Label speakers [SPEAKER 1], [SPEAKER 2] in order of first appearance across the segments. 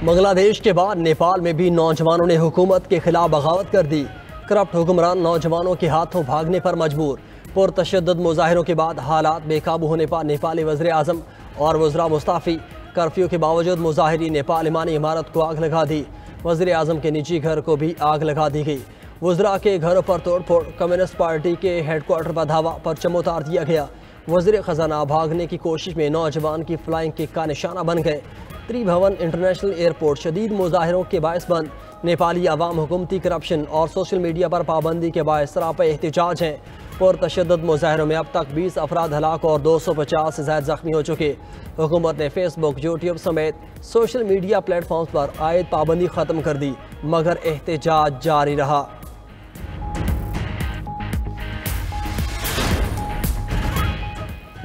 [SPEAKER 1] बांग्लादेश के बाद नेपाल में भी नौजवानों ने हुकूमत के खिलाफ बगावत कर दी। करप्ट हुक्मरान नौजवानों के हाथों भागने पर मजबूर। पुरतशद्दुद मुजाहिरों के बाद हालात बेकाबू होने पर नेपाली वज़ीर आज़म और वज़रा मुस्ताफ़ी। कर्फ्यू के बावजूद मुजाहिरीन ने पार्लिमानी इमारत को आग लगा दी। वज़ीर आज़म के निजी घर को भी आग लगा दी गई। वज़रा के घरों पर तोड़फोड़। कम्युनिस्ट पार्टी के हेडक्वार्टर पर धावा, परचम उतार दिया गया। वज़ीर ख़जाना भागने की कोशिश में नौजवान की फ्लाइंग किक का निशाना बन गए। त्रिभुवन इंटरनेशनल एयरपोर्ट शदीद मुजाहिरों के बायस बंद। नेपाली अवाम हुकूमती करप्शन और सोशल मीडिया पर पाबंदी के बायस सरापा एहतजाज हैं। पुरतशद्दुद मुजाहिरों में अब तक 20 अफराद हलाक और 250 से ज़्यादा जख्मी हो चुके। हुकूमत ने फेसबुक, यूट्यूब समेत सोशल मीडिया प्लेटफॉर्म्स पर आयद पाबंदी ख़त्म कर दी, मगर एहतजाज जारी रहा।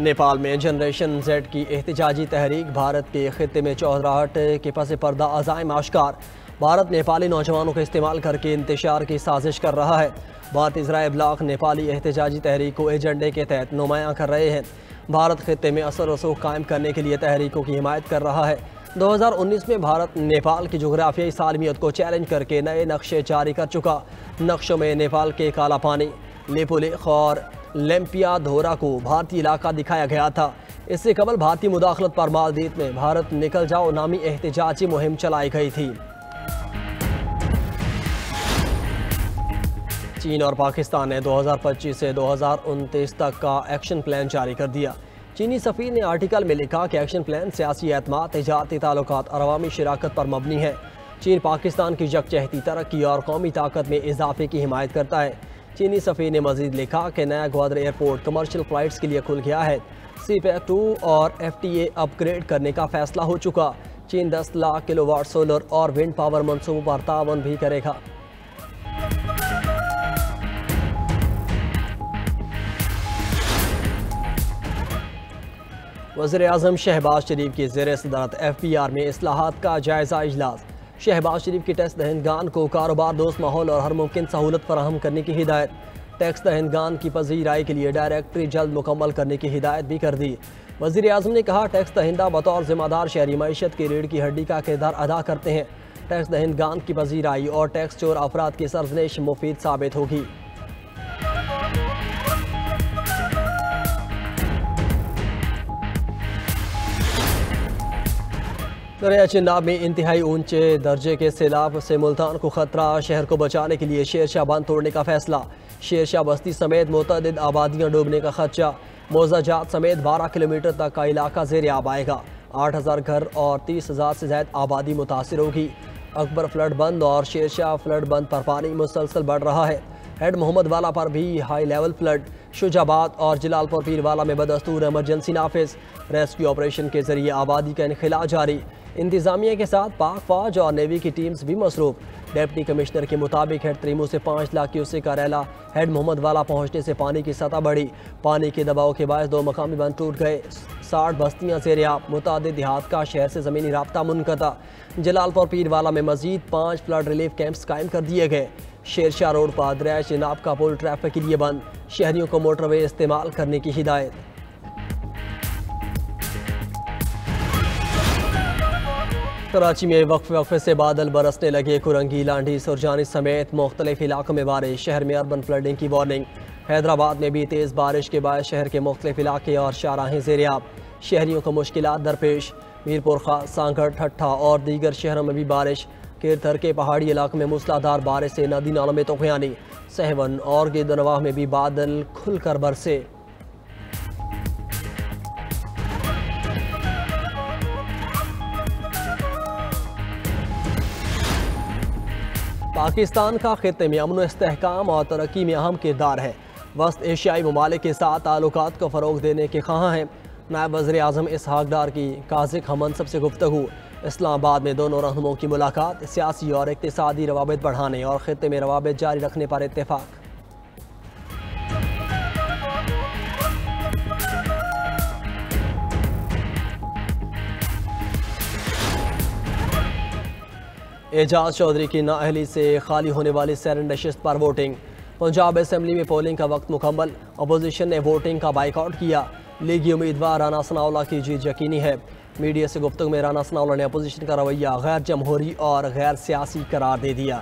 [SPEAKER 1] नेपाल में जनरेशन जेड की एहतजाजी तहरीक। भारत के खित्ते में चौधराहट के पस पर्दा अज़ाइम आश्कार। भारत नेपाली नौजवानों का इस्तेमाल करके इंतशार की साजिश कर रहा है। भारतीय ज़राए ब्लॉक नेपाली एहतजाजी तहरीक को एजेंडे के तहत नुमायां कर रहे हैं। भारत खित्ते में असर रसूख कायम करने के लिए तहरीकों की हिमायत कर रहा है। 2019 में भारत नेपाल की जोग्राफियाई सालमियत को चैलेंज करके नए नक्शे जारी कर चुका। नक्शों में नेपाल के काला पानी, लेपुलेख और लेम्पिया धोरा को भारतीय इलाका दिखाया गया था। इससे कबल भारतीय मुदाखलत पर मालदीव में भारत निकल जाओ नामी एहतजाजी मुहिम चलाई गई थी। चीन और पाकिस्तान ने 2025 से 2029 तक का एक्शन प्लान जारी कर दिया। चीनी सफ़ीर ने आर्टिकल में लिखा कि एक्शन प्लान सियासी एतमाद, तिजारती ताल्लुकात और अवामी शराकत पर मबनी है। चीन पाकिस्तान की यकजहती, तरक्की और कौमी ताकत में इजाफे की हिमायत करता है। चीनी सफ़ीर ने मजीद लिखा कि नया ग्वादर एयरपोर्ट कमर्शियल फ़्लाइट्स के लिए खुल गया है। CPEC 2 और FTA अपग्रेड करने का फैसला हो चुका। चीन 10 लाख किलोवाट सोलर और विंड पावर मनसूबों पर तावन भी करेगा। वज़ीर आज़म शहबाज शरीफ की ज़ेर सदारत FBR में इस्लाहात का जायज़ा इजलास। शहबाज शरीफ की टैक्स दहनगान को कारोबार दोस्त माहौल और हर मुमकिन सहूलत फराहम करने की हिदायत। टैक्स दहनगान की पजीराई के लिए डायरेक्टरी जल्द मुकम्मल करने की हिदायत भी कर दी। वज़ीर आज़म ने कहा, टैक्स दहिंदा बतौर ज़िम्मेदार शहरी मईशत की रीढ़ की हड्डी का किरदार अदा करते हैं। टैक्स दहनगान की पजीराई और टैक्स चोर अफराद की सरजनेश मुफीद साबित होगी। दरिया चिनाब में इंतहाई ऊंचे दर्जे के सैलाब से मुल्तान को खतरा। शहर को बचाने के लिए शेरशाह बांध तोड़ने का फैसला। शेरशाह बस्ती समेत मुतअद्दिद आबादियाँ डूबने का खदशा। मोजाजात समेत 12 किलोमीटर तक का इलाका ज़ेर-ए-आब आएगा। 8000 घर और 30,000 से ज़्यादा आबादी मुतासिर होगी। अकबर फ्लड बंद और शेरशाह फ्लड बंद पर पानी मुसलसल बढ़ रहा है। हेड मोहम्मद वाला पर भी हाई लेवल फ्लड। शुजाबाद और जलालपुर पीरवाला में बदस्तूर इमरजेंसी नाफिज। रेस्क्यू ऑपरेशन के जरिए आबादी का इनखिला जारी। इंतजामिया के साथ पाक फौज और नेवी की टीम्स भी मसरूफ। डिप्टी कमिश्नर के मुताबिक हेड त्रिमू से 5 लाख क्यूसेक का रैला हेड मोहम्मद वाला पहुंचने से पानी की सतह बढ़ी। पानी के दबाव के बायस 2 मकामी बंद टूट गए। 60 बस्तियाँ ज़ेर-ए-आब। मुतादिद देहात का शहर से ज़मीनी राब्ता मुनक़ता। जलालपुर पीरवाला में मजीद 5 फ्लड रिलीफ कैंप्स कायम कर दिए गए। शेरशाह रोड पर दरिया चिनाब का पुल ट्रैफिक के लिए बंद। शहरियों को मोटरवे इस्तेमाल करने की हिदायत। कराची में वक्फे से बादल बरसने लगे। कुरंगी, लांडी, सुरजानी समेत मुख्तलिफ इलाकों में बारिश। शहर में अर्बन फ्लडिंग की वार्निंग। हैदराबाद में भी तेज़ बारिश के बाद शहर के मुख्तलिफ इलाके और शाहराहें ज़ेर-ए-आब। शहरियों को मुश्किलात दरपेश। मीरपुर खास, सांगड़, ठट्ठा और दीगर शहरों में भी बारिश। किरथर के पहाड़ी इलाकों में मूसलाधार बारिश से नदी नालों में तूफ़ानी। सहवन और गिरदनवाह में भी बादल खुलकर बरसे। पाकिस्तान का खित्ते में अमन इस्तेहकाम और तरक्की में अहम किरदार है। वस्त एशियाई ममालिक के साथ ताल्लुकात को फ़रोग़ देने के ख़्वाह हैं। नायब वज़ीर आज़म इसहाक़ डार की काज़िक हमनसब से गुफ्तगू। इस्लामाबाद में दोनों रहनुमाओं की मुलाकात। सियासी और इक़्तिसादी रवाबित बढ़ाने और खित्ते में रवाबित जारी रखने पर इत्तेफ़ाक़। एजाज चौधरी की नाअहली से खाली होने वाली सैरन नशिस्त पर वोटिंग। पंजाब असम्बली में पोलिंग का वक्त मुकम्मल। अपोजिशन ने वोटिंग का बाइकआउट किया। लीगी उम्मीदवार राना सनाउल्लाह की जीत यकीनी है। मीडिया से गुफ्तगू में राना सनाउल्लाह ने अपोजिशन का रवैया गैर जमहूरी और गैर सियासी करार दे दिया।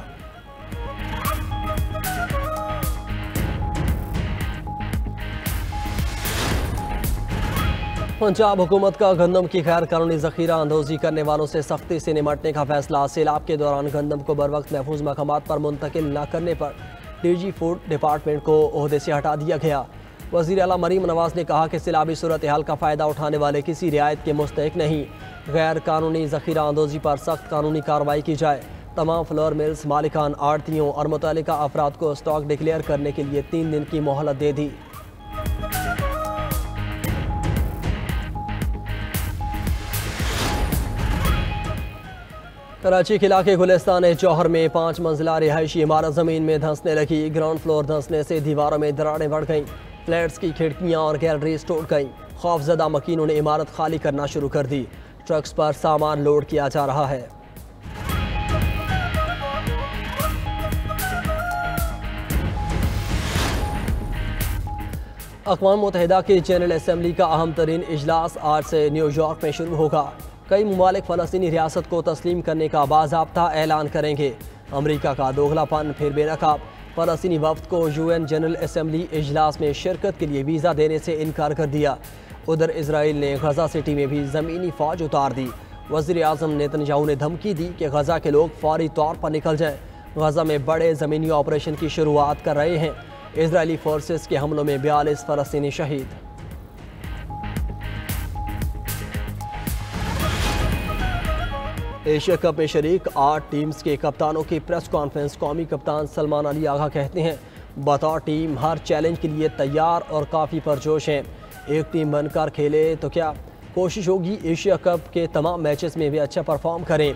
[SPEAKER 1] पंजाब हुकूमत का गंदम की गैर कानूनी जखीरा अंदोजी करने वालों से सख्ती से निपटने का फैसला। सैलाब के दौरान गंदम को बर वक्त महफूज मकामात पर मुंतकिल न करने पर डीजी फूड डिपार्टमेंट को ओहदे से हटा दिया गया। वज़ीर आला मरीम नवाज ने कहा कि सैलाबी सूरत हाल का फ़ायदा उठाने वाले किसी रियायत के मुस्तहिक नहीं। गैर कानूनी ज़ख़ीरा अंदोज़ी पर सख्त कानूनी कार्रवाई की जाए। तमाम फ्लोर मिल्स मालिकान, आड़तियों और मुतल्लिका अफराद को स्टॉक डिक्लेयर करने के लिए 3 दिन की मोहलत दे दी। कराची के इलाके गुलिस्तान जौहर में 5 मंजिला रिहायशी इमारत ज़मीन में धंसने लगी। ग्राउंड फ्लोर धंसने से दीवारों में दरारें बढ़ गईं। फ्लैट्स की खिड़कियां और गैलरीज टूट गईं। खौफजदा मकीनों ने इमारत खाली करना शुरू कर दी। ट्रक्स पर सामान लोड किया जा रहा है। अक़वाम मुत्तहिदा की जनरल असम्बली का अहम तरीन इजलास आज से न्यूयॉर्क में शुरू होगा। कई ममालिक फ़लस्तीनी रियासत को तस्लीम करने का बाज़ाब्ता ऐलान करेंगे। अमरीका का दोगलापन फिर बेनकाब। फ़लस्तीनी वफ़द को UN जनरल असम्बली इजलास में शिरकत के लिए वीज़ा देने से इनकार कर दिया। उधर इसराइल ने गज़ा सिटी में भी ज़मीनी फ़ौज उतार दी। वज़ीर आज़म नेतन्याहू ने धमकी दी कि गज़ा के लोग फौरी तौर पर निकल जाएँ। गज़ा में बड़े ज़मीनी ऑपरेशन की शुरुआत कर रहे हैं। इजरायली फोर्सेस के हमलों में 42 फ़लस्तीनी शहीद। एशिया कप में शरीक 8 टीम्स के कप्तानों की प्रेस कॉन्फ्रेंस। कौमी कप्तान सलमान अली आगा कहते हैं, बतौर टीम हर चैलेंज के लिए तैयार और काफ़ी पुरजोश हैं। एक टीम बनकर खेले तो क्या, कोशिश होगी एशिया कप के तमाम मैचेस में भी अच्छा परफॉर्म करें।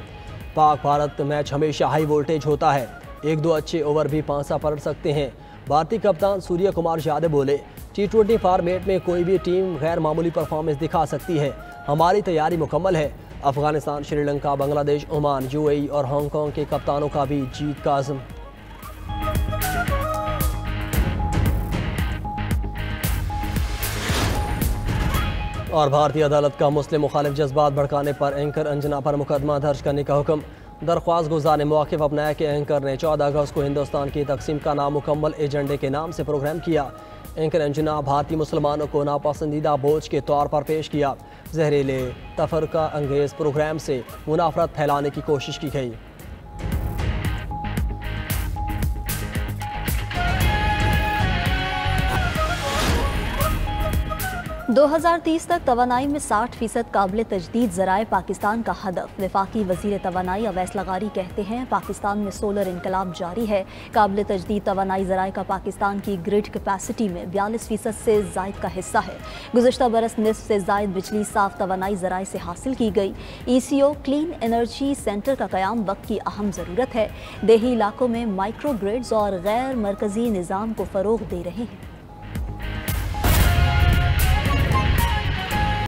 [SPEAKER 1] पाक भारत मैच हमेशा हाई वोल्टेज होता है। 1-2 अच्छे ओवर भी पांसा पलट सकते हैं। भारतीय कप्तान सूर्य कुमार यादव बोले, T20 फॉर्मेट में कोई भी टीम गैर मामूली परफॉर्मेंस दिखा सकती है। हमारी तैयारी मुकम्मल है। अफगानिस्तान, श्रीलंका, बांग्लादेश, ओमान, UAE और हांगकांग के कप्तानों का भी जीत का आज़म। और भारतीय अदालत का मुस्लिम मुखालिफ जज्बात भड़काने पर एंकर अंजना पर मुकदमा दर्ज करने का हुक्म। दरख्वास्त गुजार ने मौक़िफ़ अपनाया कि एंकर ने 14 अगस्त को हिंदुस्तान की तकसीम का नामुकम्मल एजेंडे के नाम से प्रोग्राम किया। एंकर अंजना भारतीय मुसलमानों को नापसंदीदा बोझ के तौर पर पेश किया। जहरीले तफरका अंगेज़ प्रोग्राम से मुनाफरत फैलाने की कोशिश की गई।
[SPEAKER 2] 2030 तक तवानाई में 60% काबिल तजदीद ज़राए पाकिस्तान का हदफ। वफाकी वज़ीर तवानाई अवैस लगारी कहते हैं, पाकिस्तान में सोलर इनकलाब जारी है। काबिल तजदीद तवानाई ज़राए का पाकिस्तान की ग्रिड कैपेसिटी में 42% से ज़ायद का हिस्सा है। गुज़श्ता बरस निस्फ से ज़ायद बिजली साफ तवानाई ज़राए से हासिल की गई। ECO क्लीन एनर्जी सेंटर का क़याम वक्त की अहम ज़रूरत है। देही इलाकों में माइक्रो ग्रिड्स और गैर मरकज़ी निज़ाम को फ़रोग़ दे रहे हैं।